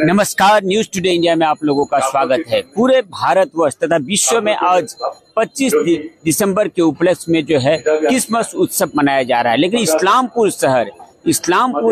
नमस्कार, news today India में आप लोगों का स्वागत है। पूरे भारतवर्ष तथा विश्व में आज 25 दिसंबर के उपलक्ष्य में जो है क्रिसमस उत्सव मनाया जा रहा है, लेकिन इस्लामपुर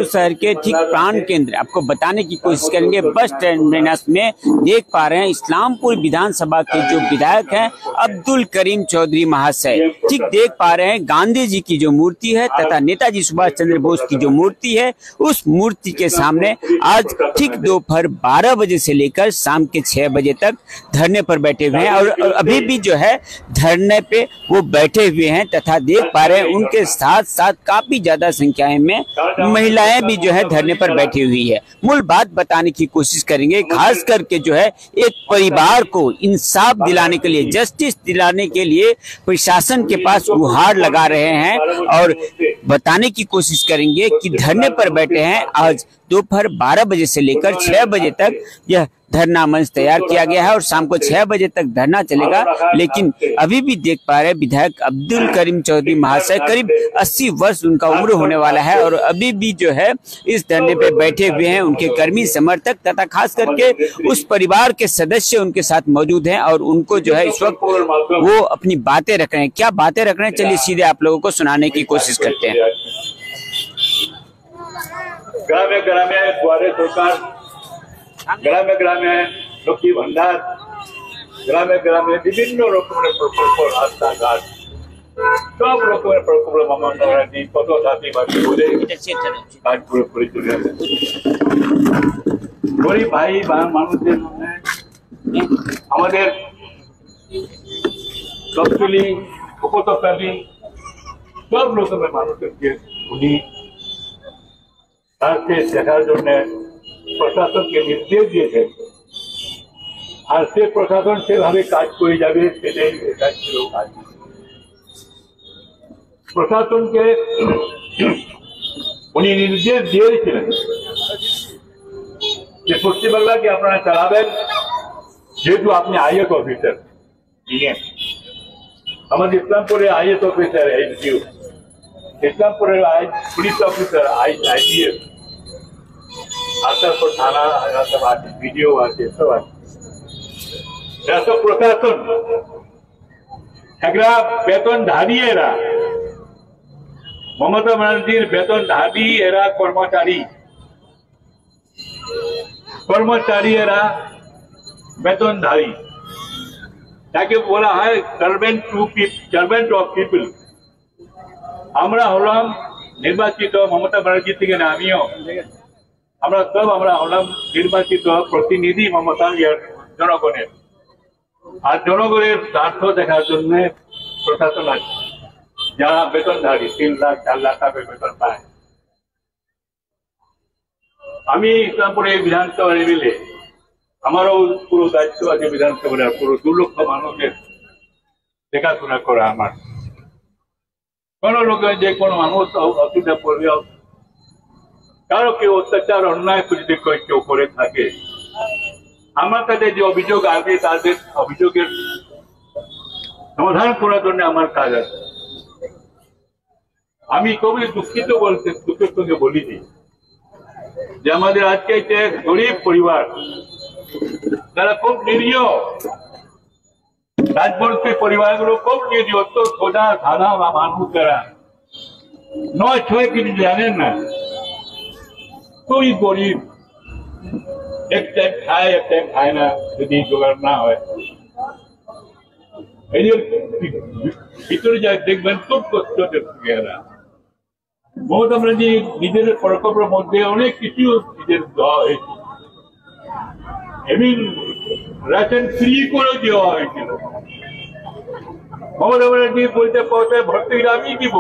शहर के ठीक प्राण केंद्र आपको बताने की कोशिश करेंगे। बस टर्मिनस में देख पा रहे हैं इस्लामपुर विधानसभा के जो विधायक हैं अब्दुल करीम चौधरी महाशय, ठीक देख पा रहे हैं गांधी जी की जो मूर्ति है तथा नेताजी सुभाष चंद्र बोस की जो मूर्ति है, उस मूर्ति के सामने आज ठीक दोपहर 12 बजे से लेकर शाम के 6 बजे तक धरने पर बैठे हुए हैं और अभी भी जो है धरने पे वो बैठे हुए हैं तथा देख पा रहे हैं उनके साथ साथ काफी ज्यादा संख्या में महिलाएं भी जो है धरने पर बैठी हुई है। मूल बात बताने की कोशिश करेंगे, खास करके जो है एक परिवार को इंसाफ दिलाने के लिए, जस्टिस दिलाने के लिए प्रशासन के पास गुहार लगा रहे हैं और बताने की कोशिश करेंगे कि धरने पर बैठे हैं। आज दोपहर 12 बजे से लेकर 6 बजे तक यह धरना मंच तैयार किया गया है और शाम को 6 बजे तक धरना चलेगा। लेकिन अभी भी देख पा रहे हैं विधायक अब्दुल करीम चौधरी महाशय, करीब 80 वर्ष उनका उम्र होने वाला है और अभी भी जो है इस धरने पे बैठे हुए हैं। उनके कर्मी समर्थक तथा खास करके उस परिवार के सदस्य उनके साथ मौजूद हैं और उनको जो है इस वक्त वो अपनी बातें रख रहे हैं। क्या बातें रख रहे हैं, चलिए सीधे आप लोगों को सुनाने की कोशिश करते हैं। ग्रामे द्वारे सरकार, ग्रामे लक्ष्मी भंडार, ग्रामे विभिन्न रकमेर प्रकल्प, रास्ताघाट सब रकमेर प्रकल्प ममता ब्यानार्जी कत जाति काज করে চলে আসে। গরিব ভাই মানুষদের মধ্যে আমাদের তফসিলি উপতকালী সব রকমের মানুষকে উনি দেখার জন্য প্রশাসনকে নির্দেশ দিয়েছেন আর সে প্রশাসন সেভাবে কাজ করে যাবে, সেটাই ছিল কাজ। প্রশাসনকে উনি নির্দেশ দিয়েছিলেন যে পশ্চিমবাংলাকে আপনারা চালাবেন, যেহেতু আপনি আইএস অফিসার, আমাদের ইসলামপুরে আইএস অফিসার এসডিও, ইসলামপুরের পুলিশ অফিসার আইপিএস, আসারপুর থানা সব আছে, ভিডিও আছে, সব আছে। সব প্রশাসন একটা বেতনধারী, এরা মমতা ব্যানার্জির বেতনধারী, এরা কর্মচারী, এরা বেতনধারী। তাকে বলা হয় সার্ভেন্ট অফ পিপল। আমরা হলাম নির্বাচিত মমতা ব্যানার্জি থেকে না, আমিও, আমরা হলাম নির্বাচিত প্রতিনিধি মমতার জনগণের। আর জনগণের স্বার্থ দেখার জন্য প্রশাসন আছে, যারা বেতনধারী 3 লাখ 4 লাখ টাকা বেতন পায়। আমি ইসলামপুরে বিধানসভা এমএলএ, আমারও পুরো দায়িত্ব আছে বিধানসভার পুরো 2 লক্ষ মানুষের দেখাশোনা করা। আমার কোন লোকের যে কোনো মানুষ অসুবিধা পড়বে, কারো কেউ অত্যাচার অন্যায় যদি কেউ করে থাকে, আমার কাছে যে অভিযোগ আসবে তাদের অভিযোগের সমাধান করার জন্য আমার কাজ আছে। আমি খুবই দুঃখের সঙ্গে বলি যে আমাদের আজকে এক গরিব পরিবার, তারা খুব নিরীহ, রাজবংশের পরিবারগুলো খুব নিরীহ, তো সোজা সাদা মানুষ, তারা 9-6 কিছু জানেন না, খুবই গরিব, এক টাইম খায় না যদি জোগাড় না হয়। এই যে ভিতরে যা দেখবেন খুব কষ্ট থাকে এরা। মমতা ব্যানার্জি নিজের প্রকল্পের মধ্যে অনেক কিছু নিজের দেওয়া হয়েছে, এমনি রেশন ফ্রি করে দেওয়া হয়েছিল। মমতা ব্যানার্জি বলতে পৌঁছায় ভর্তি আমি দিব,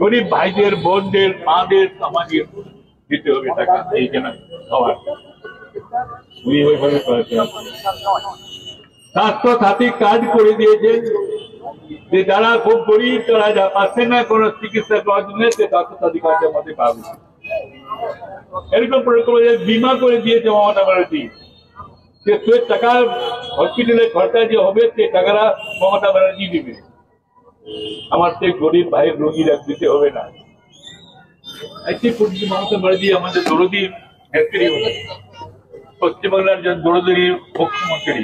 গরিব ভাইদের, বোনদের, মাদের, আমাদের দিতে হবে টাকা, এই জন্য খাওয়ার উনি ওইভাবে করেছেন। স্বাস্থ্যসাথী কার্ড করে দিয়েছেন যে যারা খুব গরিব, তারা যা পাচ্ছেন না কোন চিকিৎসা করার জন্য, সে স্বাস্থ্যসাথী কার্ডের মধ্যে পাবে। এরকম বীমা করে দিয়েছে মমতা ব্যানার্জি, যে টাকা হসপিটালে খরচা যে হবে সে টাকাটা মমতা ব্যানার্জি দিবে, আমার সেই গরিব ভাইয়ের রোগীরা দিতে হবে না। একটি মমতা ব্যানার্জি আমাদের দরদি নেত্রী, পশ্চিমবাংলার যে দরদি মুখ্যমন্ত্রী,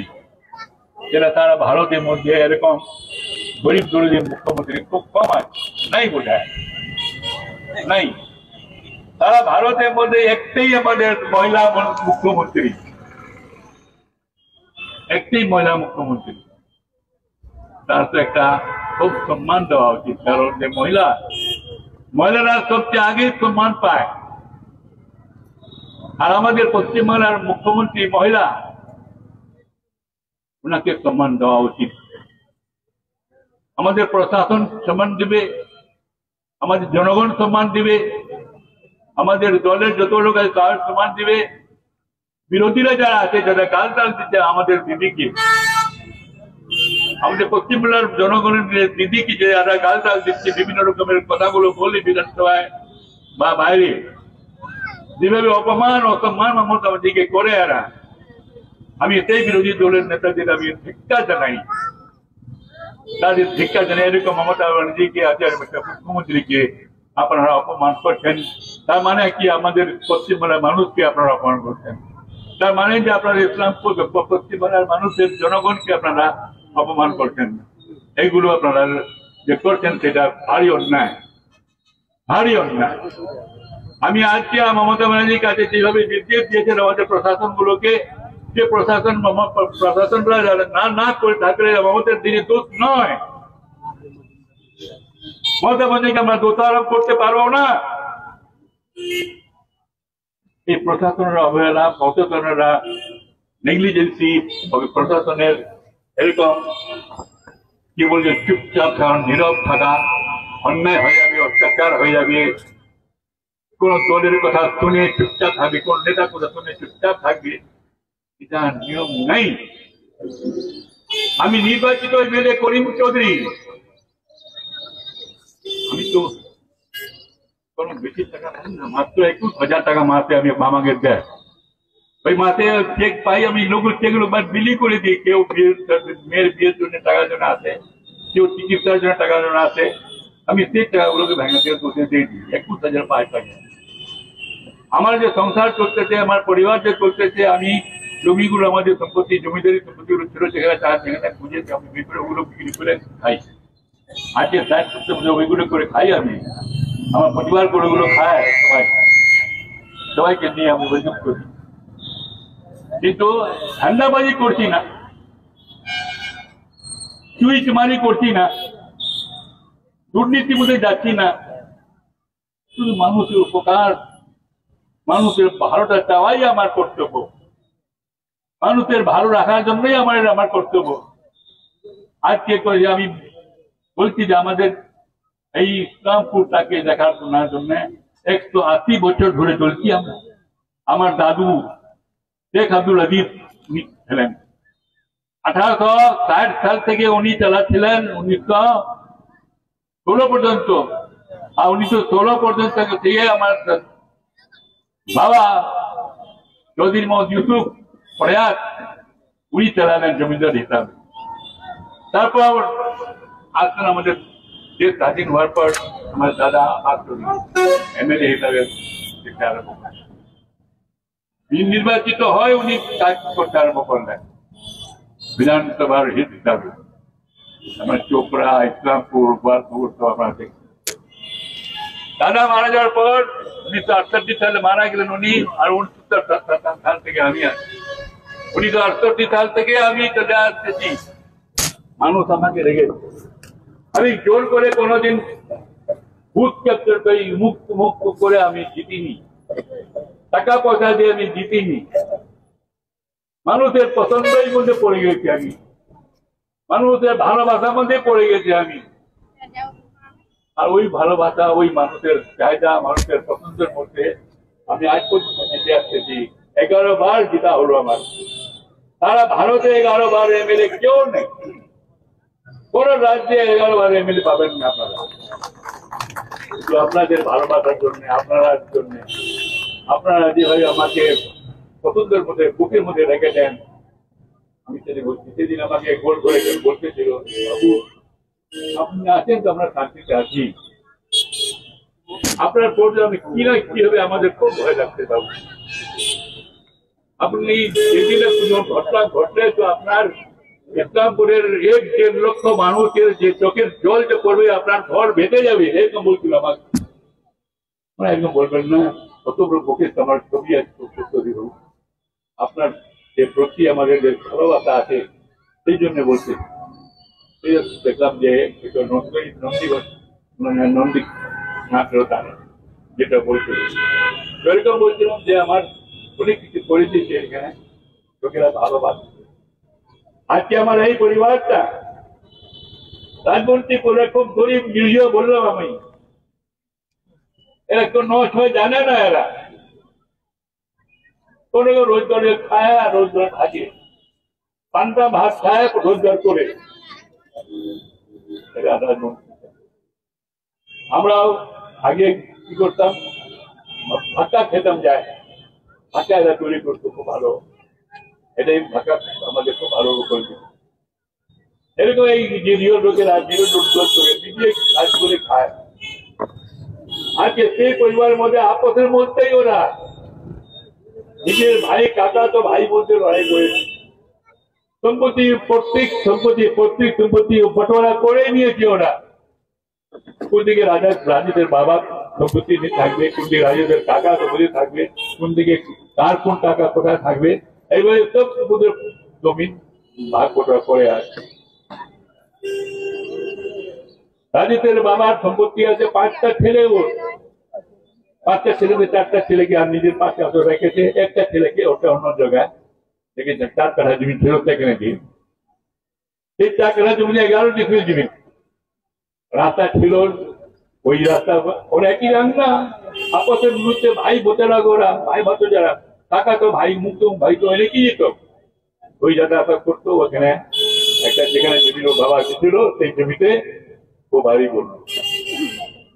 যেটা তারা ভারতের মধ্যে এরকম গরিব দরদি মুখ্যমন্ত্রী খুব কম আছে, নাই বোঝায় নাই। সারা ভারতের মধ্যে একটাই আমাদের মহিলা মুখ্যমন্ত্রী, একটাই মহিলা মুখ্যমন্ত্রী। তার তো একটা খুব সম্মান দেওয়া উচিত, কারণ যে মহিলারা সবচেয়ে আগে সম্মান পায়। আর আমাদের পশ্চিমবাংলার মুখ্যমন্ত্রী মহিলা, ওনাকে সম্মান দেওয়া উচিত। আমাদের প্রশাসন সম্মান দিবে, আমাদের জনগণ সম্মান দিবে, আমাদের দলের যত লোক আছে তার সম্মান দিবে। বিরোধীরা যারা আছে, যারা গালতাল দিচ্ছে আমাদের দিদিকে, আমাদের পশ্চিমবাংলার জনগণের দিদিকে যে যারা গালতাল দিচ্ছে, বিভিন্ন রকমের কথাগুলো বলে বিধানসভায় বা বাইরে, যেভাবে অপমান অসম্মান মমতা ব্যানার্জিকে করে এরা, আমি এটাই বিরোধী দলের নেতাদের আমি ধিক্কার জানাই, তাদের ধিক্কার জানাই। এরকম মমতা ব্যানার্জিকে আজকের মুখ্যমন্ত্রীকে আপনারা অপমান করছেন, তার মানে কি আমাদের পশ্চিমবাংলার মানুষকে আপনারা অপমান করছেন? তার মানে যে আপনারা ইসলামপুর পশ্চিমবাংলার মানুষের জনগণকে আপনারা অপমান করছেন। এইগুলো আপনারা যে করছেন সেটা ভারী অন্যায়, ভারী অন্যায়। আমি আজকে মমতা ব্যানার্জির কাছে যেভাবে নির্দেশ দিয়েছেন আমাদের প্রশাসনগুলোকে, যে প্রশাসনরা না করে থাকলে মমতার দিনে দোষ নয়, মমতা ব্যানার্জিকে আমরা দোষারোপ করতে পারবো না। এই প্রশাসনের অবহেলা, প্রশাসনেরা নেগলিজেন্সি, প্রশাসনের এরকম কি বলছে চুপচাপ নীরব থাকা, অন্যায় হয়ে যাবে, অত্যাচার হয়ে যাবে, কোন দলের কথা শুনে চুপচাপ থাকবে, কোন নেতার কথা শুনে চুপচাপ থাকবে, এটা নিয়ম নেই। আমি নির্বাচিত এমএলএ করিম চৌধুরী, আমি তো কোন বেশি টাকা পাই না, মাত্র 21,000 টাকা মাসে আমি আমাকে দেয়। ওই মাসে চেক পাই, আমি লোক চেকগুলো বিলি করে দিই। কেউ মেয়ের বিয়ের জন্য টাকার জন্য আসে, কেউ চিকিৎসার জন্য টাকার জন্য আসে, আমি সেই টাকাগুলোকে ভেঙে দিয়ে দিই। 21,000 পাই। আমার যে সংসার চলতেছে, আমার পরিবার যে চলতেছে, আমি জমিগুলো, আমাদের সম্পত্তি, জমিদারি সম্পত্তিগুলো ছিল, সেখানে খুঁজে আমি ওগুলো বিক্রি করে খাই। আজকে ওইগুলো করে খাই, আমি আমার পরিবার ওগুলো খায়, সবাইকে নিয়ে আমি অভিযোগ করি। কিন্তু ধান্দাবাজি করছি না, চুইচমারি করছি না, দুর্নীতির মধ্যে যাচ্ছি না, শুধু মানুষের উপকার, মানুষের ভালোটা চাওয়াই আমার কর্তব্য, মানুষের ভালো রাখার জন্যই আমার কর্তব্য। আজকে আমি বলছি যে আমাদের এই ইসলামপুরটাকে দেখাশোনার জন্য 180 বছর ধরে চলছি আমরা। আমার দাদু শেখ আব্দুল আজিজ উনি ছিলেন, 1860 সাল থেকে উনি চালাচ্ছিলেন 1916 পর্যন্ত। আর 1916 পর্যন্ত থেকে আমার বাবা চৌধুরী মোহাম্মদ ইউসুফ ফরিয়াদ উনি চালালেন জমিদার হিসাবে। তারপর আসলেন আমাদের দেশ স্বাধীন হওয়ার পর আমার দাদা আসলেন এমএলএ হিসাবে নির্বাচিত হয়, উনি কাজ করতে আরম্ভ করলেন বিধানসভার হিত হিসাবে। আমার চোপড়া, ইসলামপুর, গোয়ালপুর তো আমরা দেখি। দাদা মারা যাওয়ার পর 1968 সালে মারা গেলেন উনি, আর 1969 সাল থেকে আমি আসছি। 1968 সাল থেকে আমি চলে আসতেছি। মানুষ আমাকে রেখেছে, আমি জোর করে কোনোদিন বুথ ক্যাপ্চার করি, মুক্ত করে আমি জিতিনি, টাকা পয়সা দিয়ে আমি জিতিনি। মানুষের পছন্দের মধ্যে পড়ে গেছি আমি, মানুষের ভালোবাসার মধ্যে পড়ে গেছি আমি। আর ওই ভালোবাসা, ওই মানুষের চাহিদা, মানুষের পছন্দের মধ্যে আমি আজ পর্যন্ত জিতে আসতেছি। 11 বার জিতা হলো আমার। সারা ভারতে 11 বার এমএলএ কেউ নেই, কোন রাজ্যে 11 বার এমএলএ পাবেন না আপনারা। কিন্তু আপনাদের ভালোবাসার জন্য, আপনার জন্য, আপনারা যেভাবে আমাকে পছন্দের মধ্যে, বুকের মধ্যে রেখে দেন, আমি সেদিন বলছি, সেদিন আমাকে গোল ধরে বলতেছিল, বাবু আপনি আছেন তো আমরা শান্তিতে আছি। আপনার প্রোগ্রামে কি না কি হবে আমাদের খুব ভয় লাগছে বাবু। আপনি যেদিনে কোনো ঘটনা ঘটলে তো আপনার ইসলামপুরের 1-1.5 লক্ষ মানুষের যে চোখের জল যে পড়বে, আপনার ঘর ভেঙে যাবে, এরকম বলছিল আমাকে। একদম বলবেন না, কত বড় পক্ষে আমার ছবি আছে, আপনার যে প্রতি আমাদের যে ভালোবাসা আছে সেই জন্য বলছে। দেখলাম যে নন্দী যেটা বলছিল সেরকম বলছিলাম যে আমার অনেক কিছু করেছি এখানে, লোকেরা ভালোবাসে। আজকে আমার এই পরিবারটা রাজমন্ত্রী করে খুব গরিব নিরীহ বললাম আমি, এরা তো 9-6 জানে না, এরা কোনো রোজগারে খায় আর রোজগার থাকে, পান্তা ভাত খায় রোজগার করে। আমরাও আগে কি করতাম, ভাতা খেতাম, যায় ভাতা এরা তৈরি করতো খুব ভালো, এটাই ভাতা আমাদের খুব ভালো করে দিত। এরকম এই নিরীহ লোকেরা রোজগার করে নিজে কাজ করে খায়। আজকে সেই পরিবারের মধ্যে আপসের মধ্যেই ওরা নিজের ভাই কাকা তো ভাই বলতে লড়াই করেছে, প্রত্যেক সম্পত্তি বটোয়ারা করে নিয়েছে ওরা। কোন দিকে রাজাদের বাবা সম্পত্তি থাকবে, কোন দিকে রাজাদের টাকা সম্পত্তি থাকবে, কোন দিকে কার কোন টাকা কোথায় থাকবে, এইভাবে সব জমিন ভাগ বটোয়ারা করে আসছে। রাজাদের বাবার সম্পত্তি আছে 5টা ছেলে, ওর 5টা ছেলেকে 4টা ছেলেকে আর নিজের পাশে রেখেছে, একটা ছেলেকে ওটা অন্য জায়গায় রেখেছে। 4 কাঠা জমি ফেরত থেকে নাকি, সেই 4 কাঠা জমি 11 ডিসমিল জমি। রাস্তা ছিল ওই রাস্তা, ওরা একই রাং না, আপসের মধ্যে ভাই বোতে লাগো, ওরা ভাই ভাত যারা টাকা তো ভাই মুক্ত ভাই তো এনেকি যেত, ওই যাতায়াত করতো। ওখানে একটা যেখানে জমি বাবা ছিল সেই জমিতে ও বাড়ি করলো,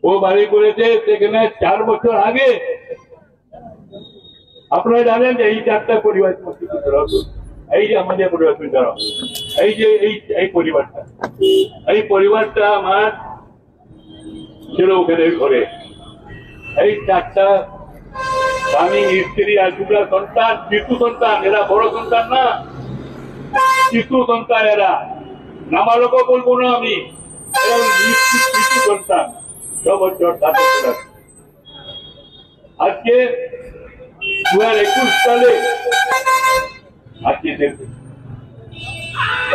ও বাড়ি করেছে সেখানে 4 বছর আগে। আপনারা জানেন যে এই 4টা পরিবার, এই যে আমাদের পরিবার, এই যে এই পরিবারটা আমার ছিল ওখানে ঘরে। এই 4টা স্বামী স্ত্রী আর 2টা সন্তান, শিশু সন্তান, এরা বড় সন্তান না, শিশু সন্তান, এরা নাবালক বলবো না আমি, শিশু সন্তান 6 বছর 7 বছর। আজকে 2021 সালে আজকে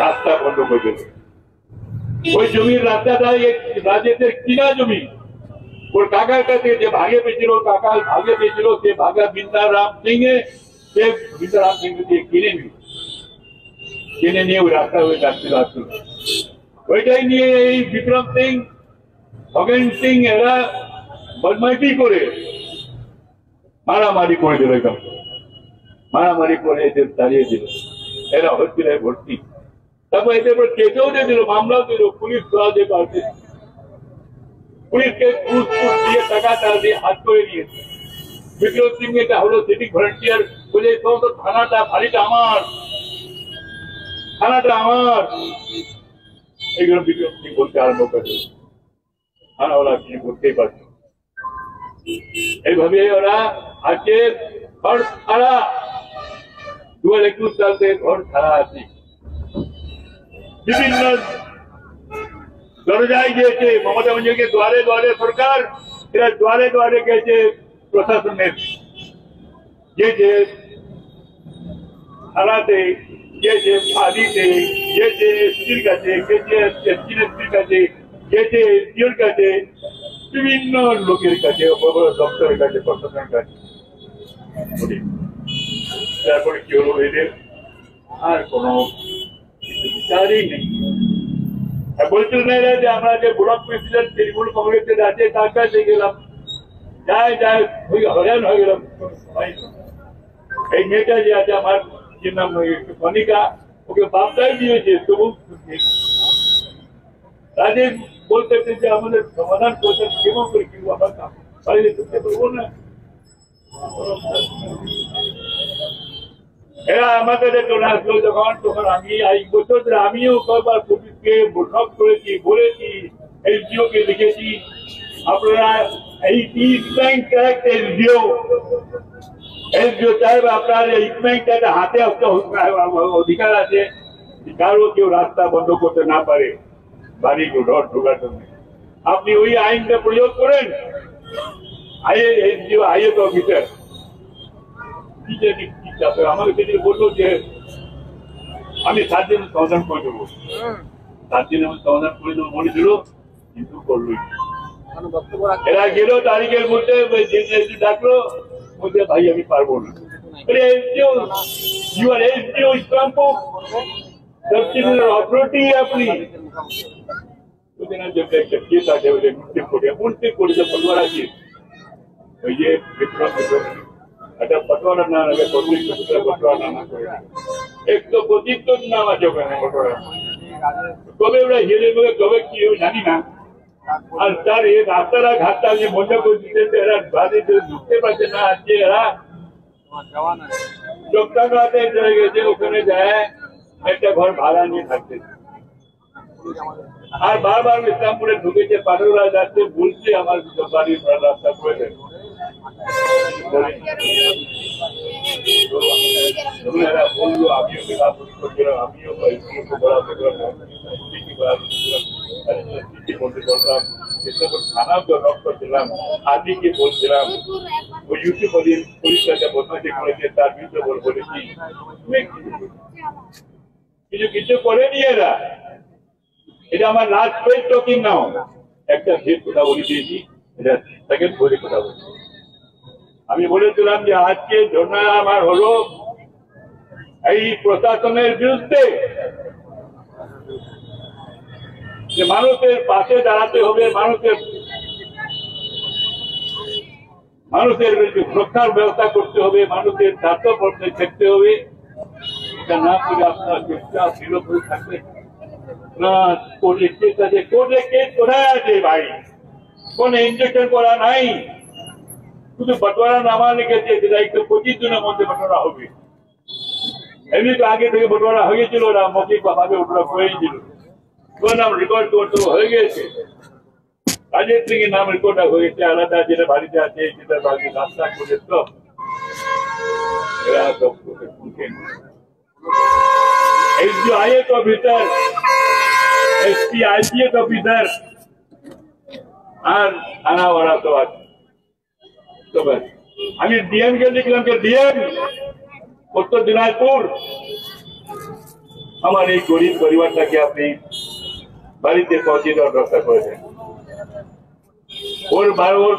রাস্তা বন্ধ করে দিল। ওই জমির রাস্তাটা রাজেদের কিনা জমি, ওর কাকার কাছে যে ভাগে পেয়েছিল, কাকা ভাগে পেয়েছিল, সে ভাগা বিন্দারাম সিং সে বিন্দারাম সিং দিয়ে কিনে নিয়ে ওই রাস্তা হয়ে যাচ্ছিল। ওইটাই নিয়ে এই বিক্রম সিং, খগেন সিং এরা বদমাইশি করে মারামারি করে দিল, মারামারি করে এদের তাড়িয়ে দিল। এরা হচ্ছিল ভর্তি, তারপর এদের উপর কেসেও দিয়ে দিল, মামলাও দিল, পুলিশ ধরাতে পারছে, পুলিশকে ঘুষ দিয়ে টাকা দিয়ে হাত করে নিয়েছে। বিক্রম সিং এটা হলো সিভিক ভলেন্টিয়ার বলে, সমস্ত থানাটা বাড়িটা আমার, থানাটা আমার, এইগুলো বিক্রম সিং বলতে আরম্ভ করে। থানাওয়ালা কিছু করতেই পারছে। এইভাবে ওরা আজকে ঘর ছাড়া, 2021 সাল থেকে ঘর ছাড়া আছে। বিভিন্ন দরজায় গিয়েছে মমতা ব্যানার্জিকে, দুয়ারে দুয়ারে সরকার, এরা দুয়ারে দুয়ারে গেছে প্রশাসনের, গিয়েছে থানাতে, গিয়েছে ফাঁদিতে, গিয়েছে এসপির কাছে, গিয়েছে এসপির কাছে, গিয়েছে এসডিওর কাছে, বিভিন্ন লোকের কাছে, দপ্তরের কাছে, প্রশাসনের কাছে। তারপরে কি হলো, এদের আর কোনো বিচারই নেই। বলছিল না এরা যে আমরা যে ব্লক প্রেসিডেন্ট তৃণমূল কংগ্রেসের আছে তার কাছে গেলাম, যায় হয়রান হয়ে গেলাম। এই মেয়েটা যে আছে আমার, যে নাম কনিকা, ওকে বাপদাই দিয়েছে, তবু রাজেশ বলতেছে যে আমাদের সমাধান করতেন কেমন করে, কিন্তু আমরা বাড়িতে করতে পারবো না। এরা আমাদের জন্য আসলো তখন আমি 1 বছর ধরে আমিও কয়েকবার পুলিশকে বৈঠক করেছি, বলেছি, এসডিও কে লিখেছি, আপনারা ইসলামিক ট্যাক্স এসডিও সাহেব আপনার ইসলামিক ট্যাক্স হাতে অধিকার আছে, কারো কেউ রাস্তা বন্ধ করতে না পারে বাড়ি ঘর ঢোকার জন্য। আপনি ওই আইনটা প্রয়োগ করেন। এসডিও আইএস অফিসার আমাকে সেদিন বললো যে আমি 7 দিন সমাধান করে দেবো, 7 দিন আমি সমাধান করে দেবো মনে ছিল, কিন্তু করলোই। এরা গেল তারিখের মধ্যে ডাকলো, বলছে ভাই আমি পারবো না। ইসলামপুর অথরিটি আপনি ওই যে একটা পটোয়ারা না লাগে, পটোয়ারা না করে 125 নাম আছে ওখানে পটোয়ারা। কবে ওরা হেলে বলে কবে কি জানি না। আর তার এই রাস্তাটা ঘাটটা যে বন্ধ করে দিতেছে, এরা বাড়িতে ঢুকতে পারছে না। আজকে এরা চোখটাতে চলে গেছে, ওখানে যায় একটা ঘর ভাড়া নিয়ে থাকতে। আর বারবার ইসলামপুরে ঢুকেছে, পাটুরা যাচ্ছে, বলছে আমার বাড়ির রাস্তা করে দেন। বললো আমিও করছিলাম, আমিও থানাও রক্ত করছিলাম, আদিকে বলছিলাম, ওই ইউটিউব পুলিশটা বদমাশি করেছে তার বিরুদ্ধে বলেছি। কিছু করেনি এরা। এটা আমার লাস্ট পেজ টকিং নাও, একটা ভেদ কথা বলে দিয়েছি, এটা সেকেন্ড ভেদে কথা বলছি। আমি বলেছিলাম যে আজকে ধর্ণা আমার হলো এই প্রশাসনের বিরুদ্ধে, যে মানুষের পাশে দাঁড়াতে হবে, মানুষের সুরক্ষার ব্যবস্থা করতে হবে, মানুষের স্বার্থ পড়তে থাকতে হবে। এটা না করে আপনারা চুপচাপ বিরোধ হয়ে থাকবে না। কোর্টে কেস আছে, কোর্টে কেস কোথায় আছে ভাই? কোন ইনজেকশন করা নাই, শুধু বটোয়ারা নামা লিখেছে, যেটা 125 দিনের মধ্যে বটোয়ারা হবে। এমনি তো আগে থেকে বটোয়ারা হয়েছিল, ওরা মৌখিক ভাবে ওটা করেছিল, নাম রেকর্ড করতে হয়ে গেছে। কাজের থেকে নাম রেকর্ড হয়েছে আলাদা, যেটা বাড়িতে আছে, যেটা বাড়িতে রাস্তা করে সব এরা সব SDO IAS officer, SP IPS officer আর থানা ওরা তো আছে। আমি ডিএম কে লিখলাম যে ডিএম উত্তর দিনাজপুর, আমার এই গরিব পরিবারটাকে আপনি বাড়িতে পৌঁছে দেওয়ার ব্যবস্থা করে দেন। ওর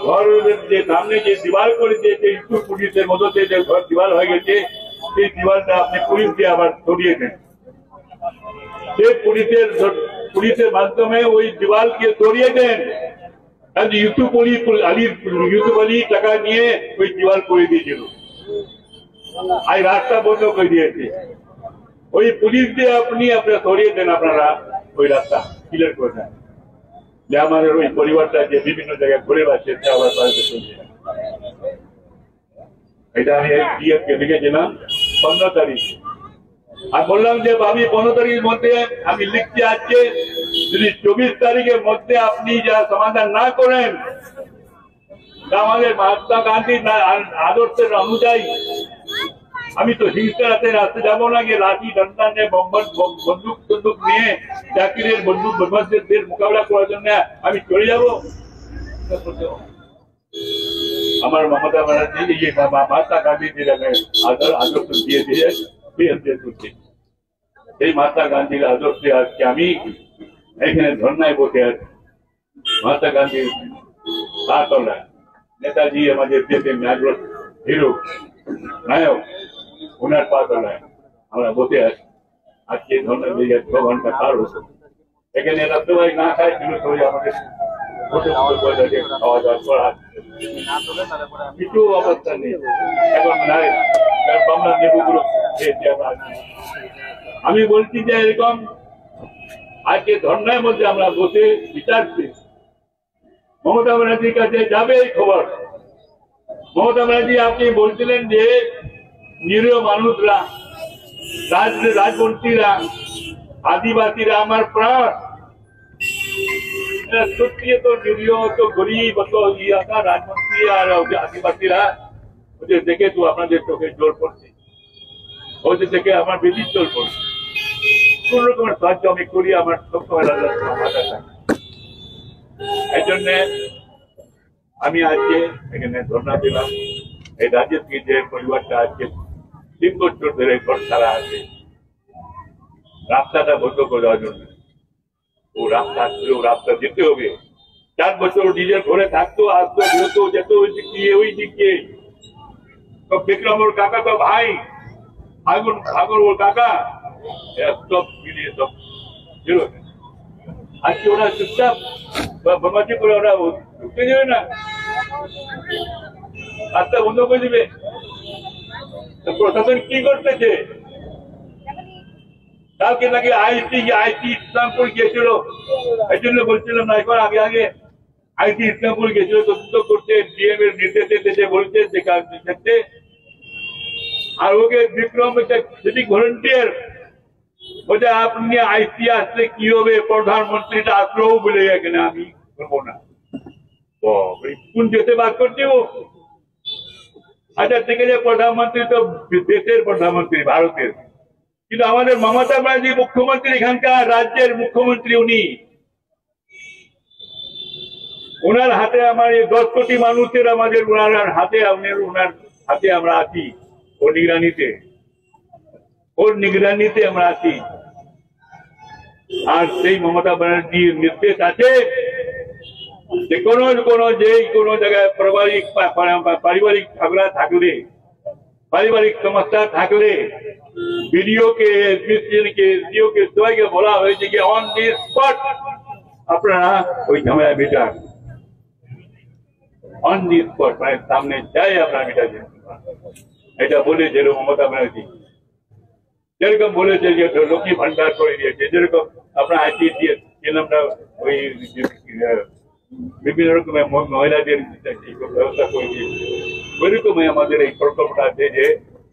ঘরের যে সামনে যে দিওয়াল করে দিয়েছে, স্কুল পুলিশের মদতে যে ঘর দিওয়াল হয়ে গেছে, সেই দিওয়ালটা আপনি পুলিশ দিয়ে আবার সরিয়ে দেন। সেই পুলিশের মাধ্যমে ওই দিওয়ালকে সরিয়ে দেন। ইউসুফ আলী টাকা নিয়ে ওই দিওয়াল করে দিয়েছিল, আর রাস্তা বন্ধ করে দিয়েছে। ওই পুলিশ দিয়ে আপনি আপনারা সরিয়ে দেন, আপনারা ওই রাস্তা ক্লিয়ার করে দেন, যে আমাদের ওই পরিবারটা যে বিভিন্ন জায়গায় ঘুরে বেড়াচ্ছে আবার বাড়িতে চলে যায়। এটা আমি ডিএমকে লিখেছিলাম 15 তারিখ, আর বললাম যে আমি 15 তারিখের মধ্যে আমি লিখছি আজকে, যদি 24 তারিখের মধ্যে আপনি যা সমাধান না করেন, আমাদের মহাত্মা গান্ধীর আদর্শের অনুযায়ী আমি তো হিংসার হাতে রাস্তা যাবো না, গিয়ে লাঠি ডান্ডা নিয়ে বন্দুক নিয়ে চাকরির বন্দুক বদমাশদের মোকাবিলা করার জন্য আমি চলে যাবো। আমার মমতা ব্যানার্জি মহাত্মা গান্ধী আদর্শ দিয়ে দিয়ে এই মহাত্মা গান্ধীর আদর্শে আজকে আমি এখানে ধর্নায় বসে আছি। মহাত্মা গান্ধীর পা তলায় নেতাজি আমাদের দেশের হিরো নায়ক, ওনার পা তলায় আমরা বসে আছি। আজকে ধর্না দিয়ে 6 ঘন্টা পার হতো। এখানে রাত্রবাই না খায় সবাই আমাদের খাওয়া দাওয়া করা, কিছু অবস্থা নেই এখন নাই। লেবুগুলো আমি বলছি যে এরকম আজকে ধর্নার মধ্যে আমরা বসে বিচারছি। মমতা ব্যানার্জির কাছে যাবে এই খবর। মমতা ব্যানার্জি আপনি বলছিলেন যে নিরীহ মানুষরা, রাজবংশীরা, আদিবাসীরা আমার প্রাণ, সত্যি তো নিরীহ তো গরিব তো ইলাকা রাজমন্ত্রী আর আদিবাসীরা ওদের দেখে তো আপনাদের চোখে জোর পড়ছে, ওদের দেখে আমার বেশি জোর পড়ছে। কোন রকমের সাহায্য আমি করি, আমার সবসময় এই জন্যে আমি আজকে এখানে ধর্ণা দিলাম। এই রাজেশকে যে পরিবারটা আজকে 3 বছর ধরে ঘর ছাড়া আছে, রাস্তাটা বন্ধ করে দেওয়ার জন্য, ও রাস্তা আসলে ও রাস্তা যেতে হবে। 4 বছর নিজের ঘরে থাকতো, আসতো, বেরোতো, যেত ওই দিক দিয়ে ওই দিক দিয়ে। তো বিক্রম ওর কাকা তো ভাই, ফাগুন ওর কাকা, সব মিলিয়ে সব ছিল। আজকে ওরা চুপচাপ বদমাশি করে ওরা ঢুকতে দেবে না, রাস্তা বন্ধ করে দিবে। প্রশাসন কি করতেছে? কালকে নাকি আইটি ইসলামপুর গিয়েছিল, এই জন্য বলছিলাম না এখন আগে আগে আইটি ইসলামপুর গিয়েছিল তদন্ত করতে, ডিএম এর নির্দেশে দিতে বলছে দেখতে। আর ওকে বিক্রম সিভিক ভলেন্টিয়ার বলছে আপনি আইটি আসলে কি হবে, প্রধানমন্ত্রীটা আসলেও বলে এখানে আমি করবো না। কোন দেশে বাদ করছে ও? আচ্ছা ঠিক আছে, প্রধানমন্ত্রী তো দেশের প্রধানমন্ত্রী ভারতের, কিন্তু আমাদের মমতা ব্যানার্জি মুখ্যমন্ত্রী, এখানকার রাজ্যের মুখ্যমন্ত্রী উনি। ওনার হাতে আমার এই 10 কোটি মানুষের আমাদের ওনার হাতে আমরা আছি, ওর নিগরানিতে আমরা আছি। আর সেই মমতা ব্যানার্জির নির্দেশ আছে যে কোনো জায়গায় পারিবারিক ঝগড়া থাকলে, পারিবারিক সমস্যা থাকলে বিডিওকে, এসডিওকে সবাইকে বলা হয়েছে যে অন দি স্পট আপনারা ওই ঝামেলা মেটান, অন দি স্পট, মানে সামনে যাই আপনারা মেটাবেন। এটা বলেছে মমতা ব্যানার্জি, যেরকম বলেছে যে লক্ষ্মী ভান্ডার করে দিয়েছে, যেরকম আপনার আইটি দিয়ে আমরা ওই বিভিন্ন রকমের মহিলাদের ব্যবস্থা করে দিয়েছে, ওইরকমই আমাদের এই প্রকল্পটা আছে যে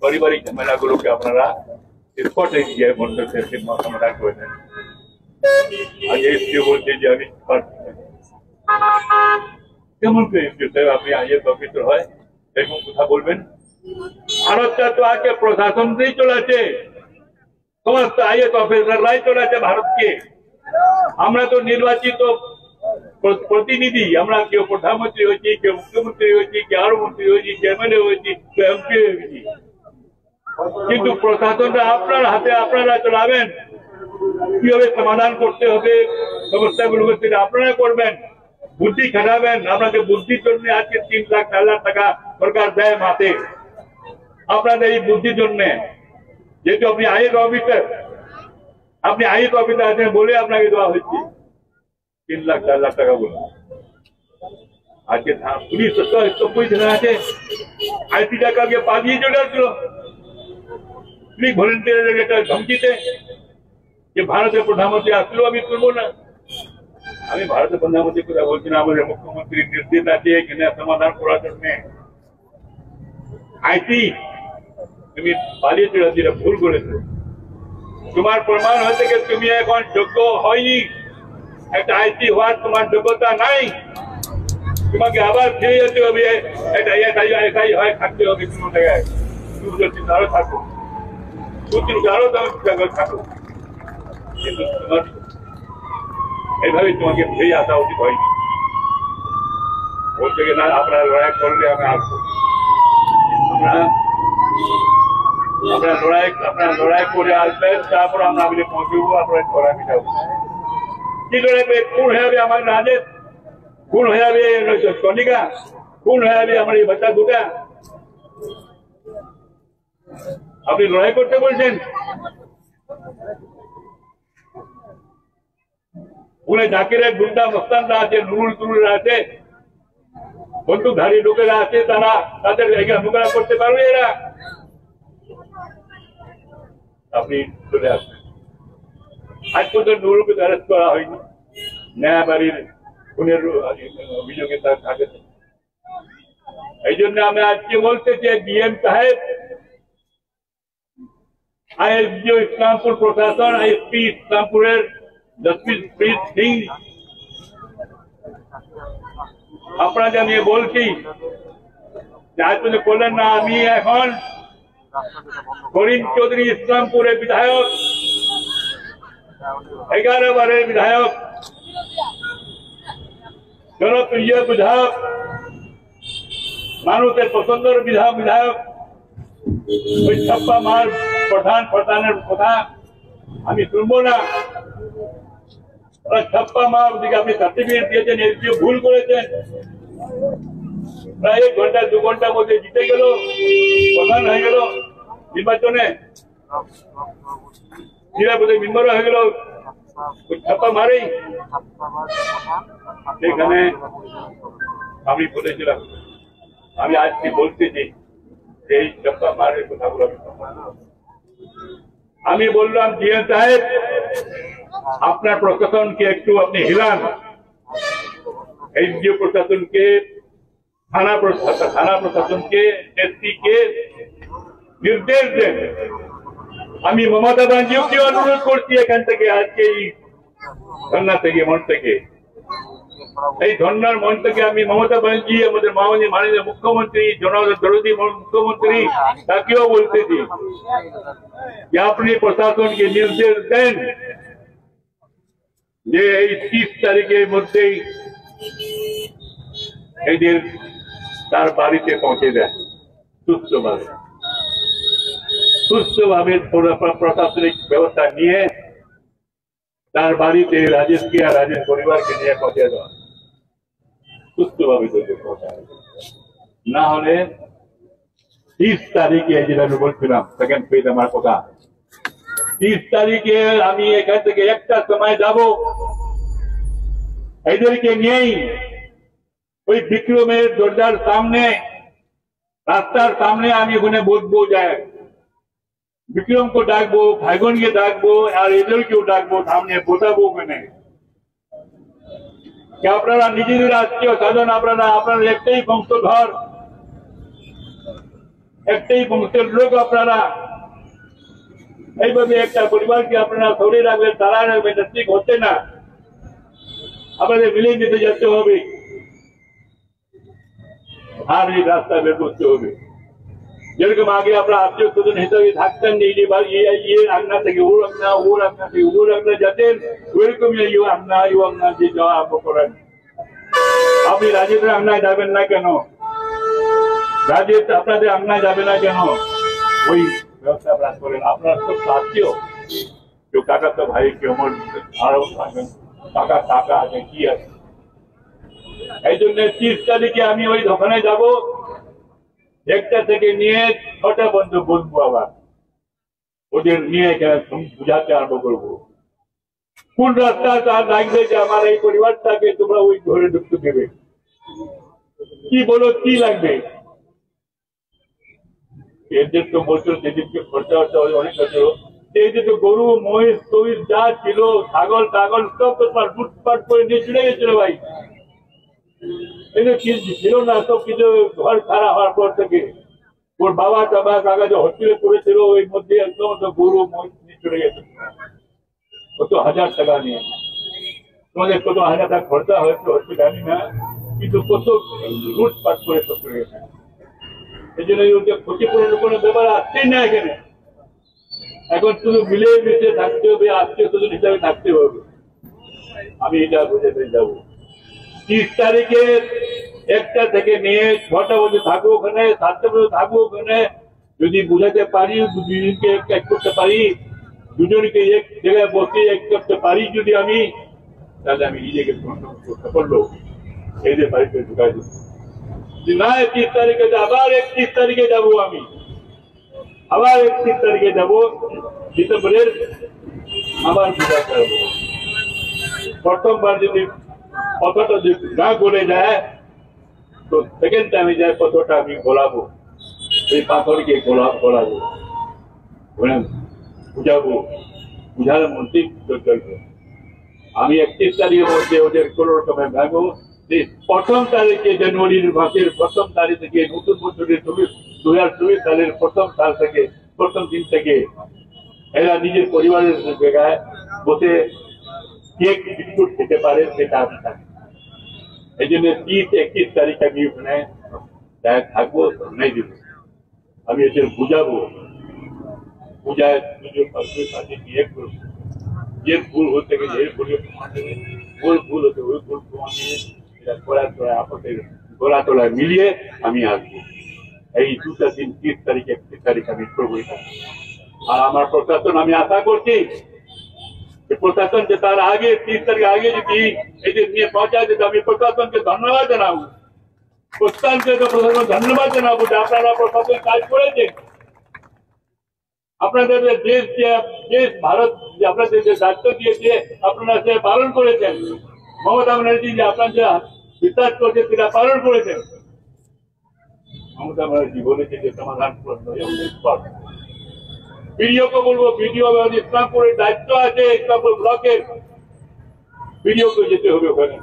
পারিবারিক ঝামেলাগুলোকে আপনারা স্পটে গিয়ে সমাধান করে দেন। আগে এসডিও বলছে যে আমি পারছি না, কেমন করে এসডিও সাহেব আপনি আইএস অফিসার হয় এরকম কথা বলবেন? ভারতটা তো আজকে প্রশাসন দিয়েই চলেছে, সমস্ত আইএস অফিসাররাই চলেছে ভারতকে। আমরা তো নির্বাচিত প্রতিনিধি, আমরা কেউ প্রধানমন্ত্রী হয়েছি, কেউ মুখ্যমন্ত্রী হয়েছি, কেউ আরো মন্ত্রী হয়েছি, চেয়ারম্যান হয়েছি, কেউ এমপি হয়েছি, কিন্তু প্রশাসনটা আপনার হাতে, আপনারা চালাবেন। কিভাবে সমাধান করতে হবে সমস্যাগুলোকে সেটা আপনারা করবেন, বুদ্ধি খাটাবেন। আপনাদের বুদ্ধির জন্য আজকে 3 লাখ 4 লাখ টাকা সরকার দেয় মাসে, আপনাদের এই বুদ্ধির জন্য। যেহেতু আপনি আইএস অফিসার, আছেন বলে আপনাকে দেওয়া হচ্ছে 3 লাখ 4 লাখ টাকা বলে। আজকে পুলিশ 70 থানা আছে, আইটি টাকাকে পালিয়ে চলে আসলো সিভিক ভলেন্টিয়ারের একটা ধমকিতে যে ভারতের প্রধানমন্ত্রী আসলেও আমি করবো না। আমি ভারতের প্রধানমন্ত্রীর কথা বলছি না, আমাদের মুখ্যমন্ত্রীর নির্দেশ আছে এখানে সমাধান করার জন্য। আইটি তুমি পালিয়ে চলে আসলে ভুল করেছো, তোমার প্রমাণ হয়েছে যে তুমি এখন যোগ্য হয়নি, একটা আইটি হওয়ার তোমার যোগ্যতা নাই, তোমাকে আবার ফিরে যেতে হবে, এটাই হয় থাকতে হবে কোনো জায়গায়, আরো থাকো, আরো থাকো, কিন্তু তোমার এইভাবে তোমাকে ফিরে আসা উচিত হয়নি। বলতে গেলে আপনারা লড়াই করলে আমি আসবো, আপনারা লড়াই করে আসবেন, তারপর আমরা মিলে পৌঁছবো, আপনারা লড়াই মিটাবো। কি লড়াই করে? খুন হয়ে যাবে আমার রাজেশ, খুন হয়ে যাবে কনিকা, খুন হয়ে যাবে আমার এই বাচ্চা দুটা। আপনি লড়াই করতে বলছেন? পুনে জাকিরের গুন্ডা মস্তানরা আছে, নুরুলরা আছে, বন্দুকধারী লোকেরা আছে, তারা তাদের মোকাবিলা করতে পারবে এরা? আপনি চলে আসবেন। আজ পর্যন্ত নুরুলকে অ্যারেস্ট করা হয়নি, ন্যায়বাড়ির খুনের অভিযোগে তার থাকে। এই জন্য আমি আজকে বলতে চাই ডিএম সাহেব, আইএসডিও ইসলামপুর প্রশাসন, আইএসপি ইসলামপুরের জসপ্রীত সিং আপনাদের আমি বলছি আজ পর্যন্ত করলেন না। আমি এখন করিম চৌধুরী ইসলামপুরের বিধায়ক, 11 বারের বিধায়ক, জনপ্রিয় বিধায়ক, মানুষের পছন্দের বিধায়ক, ওই ছাপ্পা মার প্রধানের কথা আমি শুনবো না। ছাপ্পা মার দিকে আপনি সার্টিফিকেট দিয়েছেন, এসডিও ভুল করেছেন। প্রায় 1 ঘন্টা 2 ঘন্টার মধ্যে জিতে গেল, প্রধান হয়ে গেল নির্বাচনে, জেলা পদে মেম্বার হয়ে গেল ওই ছাপ্পা মারেই। সেখানে আমি বলেছিলাম, আমি আজকে বলতেছি এই ছাপ্পা মারের কথাগুলো আমি বললাম, জিএম সাহেব আপনার প্রশাসনকে একটু আপনি হিলান, এসডিও প্রশাসনকে, থানা প্রশাসনকে, এসপিকে নির্দেশ দেন। আমি মমতা ব্যানার্জিকে অনুরোধ করছি এখান থেকে, আজকে এই ধর্না থেকে, মঞ্চ থেকে, এই ধর্নার মঞ্চ থেকে আমি মমতা ব্যানার্জি, আমাদের মাননীয় মুখ্যমন্ত্রী, জনদরদী মুখ্যমন্ত্রী, তাকেও বলতেছি যে আপনি প্রশাসনকে নির্দেশ দেন যে এই 30 তারিখের মধ্যেই এদের তার বাড়িতে পৌঁছে দেন সুস্থভাবে প্রশাসনিক ব্যবস্থা নিয়ে তার বাড়িতে রাজেশকে আর রাজেশ পরিবারকে নিয়ে পৌঁছে দেওয়া সুস্থভাবে না হলে 30 তারিখে, যেটা আমি বলছিলাম সেকেন্ড পেজ আমার কথা, 30 তারিখে আমি এখান থেকে একটা সময় যাব, এদেরকে নিয়েই ওই বিক্রমের দরজার সামনে, রাস্তার সামনে আমি ওখানে বসবো, যায় বিক্রমকে ডাকবো, ভাইগনকে ডাকবো, আর এদেরকেও ডাকবো, সামনে বসাবো ওখানে। আপনারা নিজেদের রাষ্ট্রীয় সাধন, আপনারা একটাই বংশধর, একটাই বংশের লোক, আপনারা এইভাবে একটা পরিবারকে আপনারা ধরে রাখবেন, তারা রাখবেন, ঠিক হচ্ছে না। আপনাদের মিলে নিতে যেতে হবে, আর এই রাস্তা বের করতে হবে। যেরকম আগে আপনারা আত্মীয় স্বজন হিসাবে থাকতেন, আঙ্গনা থেকে ওর আঙ্গনা, ওর আঙ্গনা থেকে ওর আঙ্গনা যেতেন, ওইরকম আঙ্গনা যে যাওয়া আরম্ভ করেন। আপনি রাজেন্দ্র আঙ্গনায় যাবেন না কেন? রাজেশ আপনাদের আঙ্গনায় যাবে না কেন? ওই ব্যবস্থা আপনারা করেন। আপনার সব আত্মীয়, কেউ কাকা তো ভাই, কেউ আমার আরো থাকবেন, কাকা টাকা আছে, কি আছে। এই জন্য 30 তারিখে আমি ওই দোকানে যাব, 1টা থেকে নিয়ে 6টা পর্যন্ত বসবো, আবার ওদের নিয়ে বুঝাতে আরম্ভ করবো কোন রাস্তা তার লাগবে যে আমার এই পরিবারটাকে তোমরা ওই ঘরে ঢুকতে দেবে, কি বলো কি লাগবে। এদের তো বলছো যেদিনকে খরচা হচ্ছে অনেক আছে, এই যে তো গরু মহিষ টহিষ যা ছিল, ছাগল টাগল সব তোমার লুটপাট করে নিয়ে চলে গেছিল ভাই। এই যে কিছু ছিল না, সব কিছু ঘর খারাপ হওয়ার পর থেকে ওর বাবা টাবা কাকা যে হসপিটালে করেছিল, ওই মধ্যে একদম গরু মহিষ নিয়ে চলে গেছে, কত 1000 টাকা নিয়ে। তোমাদের কত 1000 টাকা খরচা হয়েছে হসপিটালি না, কিন্তু কত লুটপাট করে সব চলে গেছে। এই জন্য ক্ষতিপূরণের কোনো ব্যাপার আসছেই না এখানে। এখন শুধু মিলে মিশে থাকতে হবে, আত্মীয় স্বজন হিসাবে থাকতে হবে। আমি এটা বুঝাতে যাবো। 30 তারিখে 1টা থেকে নিয়ে 6টা পর্যন্ত থাকবো ওখানে, 7টা পর্যন্ত থাকবো ওখানে। যদি বুঝাতে পারি, দুজনকে এক করতে পারি, দুজনকে এক জায়গায় বসে এক করতে পারি যদি আমি, তাহলে আমি নিজেকে সফল লোক এদের বাড়িতে ঢুকাই দেবো। না 30 তারিখে আবার 31 তারিখে যাবো, আমি আবার 31 তারিখে যাবো ডিসেম্বরের, আবার পূজা করবো। প্রথমবার যদি পথটা যদি না গলে যায়, তো সেকেন্ড টাইমে যায় পথটা আমি গোলাবো, এই পাথরকে গোলাবো, বুঝাবো, বুঝার মধ্যে করবো। আমি 31 তারিখের মধ্যে ওদের কোন রকমের ভাবো, প্রথম তারিখে জানুয়ারির মাসের প্রথম তারিখ থেকে, নতুন বছরের 2024 সালের প্রথম দিন থেকে এরা নিজের পরিবারের জায়গায় বসে কেক বিস্কুট খেতে পারে, সেটা আমি থাকি। এই জন্য 30-31 তারিখ আমি ওখানে থাকবো, ধর্নাই দেব। আমি এদের বুঝাবো, বুঝায় সাথে গিয়ে করবো, যে ভুল হতে গেলে এই ভুলের প্রমাণ দেবে, ভুল হতে ওই ভুল প্রমাণ নিয়ে আপদের গোড়া তোলায় মিলিয়ে আমি আসবো। এই 30 তারিখ 31 তারিখ আমি করবো এটা। আর আমার প্রশাসন, আমি আশা করছি প্রশাসন যে তার আগে 30 তারিখ আগে যদি এদের নিয়ে পৌঁছায় যেত, আমি প্রশাসনকে ধন্যবাদ জানাবো, প্রশাসনকে ধন্যবাদ জানাবো যে আপনারা প্রশাসন কাজ করেছেন। আপনাদের দেশ ভারত আপনাদের যে দায়িত্ব দিয়েছে আপনারা সে পালন করেছেন। মমতা ব্যানার্জি যে আপনার যে বিশ্বাস করছে সেটা পালন করেছেন। মমতা ব্যানার্জি বলেছে যে সমাধান বিডিওকে বলবো, বিডিও ইসলামপুরের দায়িত্ব আছে, ইসলামপুর ব্লকের বিডিওকে যেতে হবে ওখানে।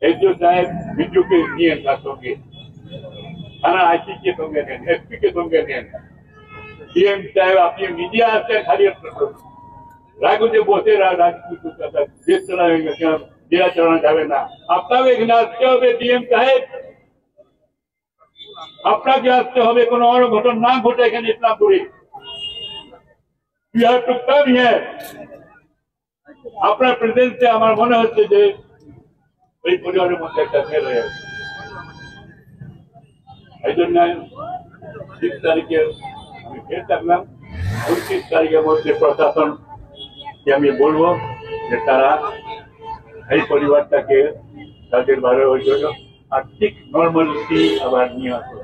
এসডিও সাহেব বিডিওকে নিয়ে তার সঙ্গে, থানা আইসি কে সঙ্গে নেন, এসপি কে সঙ্গে নেন, ডিএম সাহেব আপনি নিজে আসছেন, খালি রাগুতে বসে দেশ চালা হয়ে গেছে, জেলা চালানো যাবে না। আপনাকে এখানে আসতে হবে ডিএম সাহেব, আপনাকে আসতে হবে, কোনো অঘটন না ঘটে এখানে ইসলামপুরে। You have to come here. আপনার প্রেজেন্সে আমার মনে হচ্ছে যে এই পরিবারের মধ্যে একটা ফেল হয়ে গেছে। এই জন্য 30 তারিখে আমি ফের থাকলাম। 29 তারিখের মধ্যে প্রশাসনকে আমি বলবো যে তারা এই পরিবারটাকে তাদের ভালো হয়ে গেল আর ঠিক নর্মালিটি আবার নিয়ে আসো।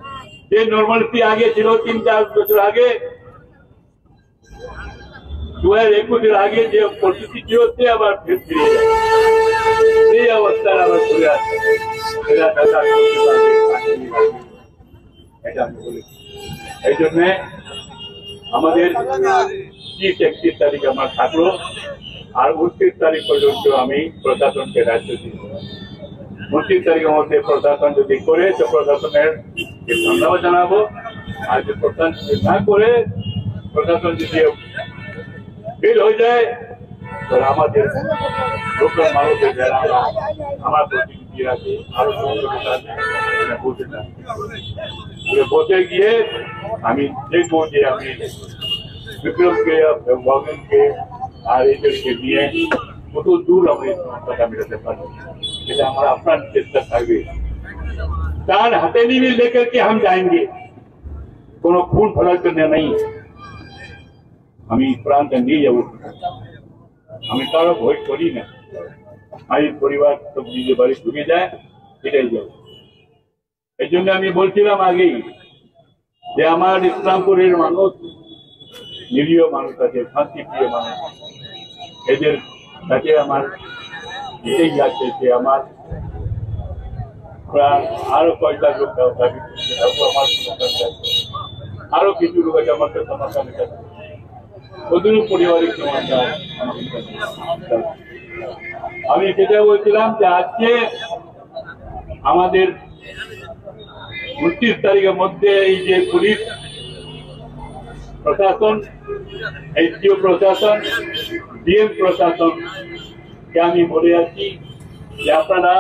যে নর্মালিটি আগে ছিল 3-4 বছর আগে, 2021 আগে যে পরিস্থিতি হচ্ছে আবার ফিরে যায়, এই অবস্থায় আবার ঘুরে আসছে। এটা আমি বলি। এই জন্য আমাদের 30-31 তারিখ আমার থাকলো, আর 29 তারিখ পর্যন্ত আমি প্রশাসনকে দায়িত্ব দিই। 29 তারিখের মধ্যে প্রশাসন যদি করে তো প্রশাসনের ধন্যবাদ জানাবো, আর যে প্রশাসন না করে প্রশাসন যদি ফেল হয়ে যায় তাহলে আমাদের লোকাল মানুষের যারা আমার প্রতিনিধি আছে আরো বসে গিয়ে আমি দেখবো যে আমি বিক্রমকে ভগবানকে আর এদেরকে নিয়ে কত দূর আমরা এই সমস্যাটা মেটাতে পারি, এটা আমার আপনার চেষ্টা থাকবে। তার হাতে নিয়ে लेकर के हम जाएंगे, কোনো ফুল ফলার জন্য নেই। আমি প্রান্ত নিয়ে যাবো, আমি কারো ভয় করি না। আমি পরিবার সব নিজের বাড়ি ঢুকে যায়, এটাই যাবো। এই জন্য আমি বলছিলাম আগেই যে আমার ইসলামপুরের মানুষ নিরীহ মানুষ আছে, শান্তিপ্রিয় মানুষ, এদের কাছে আমার এটাই আছে যে আমার প্রায় আরো কয়েকটা লোক দাবি আমার আরো কিছু লোক আছে আমার সমস্যা মেটাতে, ওদের পারিবারিক সমস্যা। আমি সেটা বলছিলাম যে আজকে আমাদের 29 তারিখের মধ্যে এই যে পুলিশ প্রশাসন, এসডিও প্রশাসন, ডিএম প্রশাসনকে আমি বলে যাচ্ছি যে আপনারা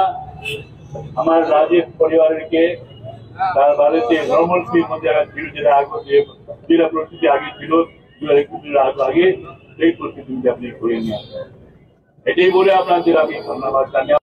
আমার রাজেশ পরিবারকে তার বাড়িতে নর্মালটির মধ্যে ছিল, যেটা আগে যেটা পরিস্থিতি আগে ছিল 2021 আগে, সেই পরিস্থিতি আপনি করে নিয়ে আসেন। এটাই বলে আপনাদের আমি ধন্যবাদ জানাই।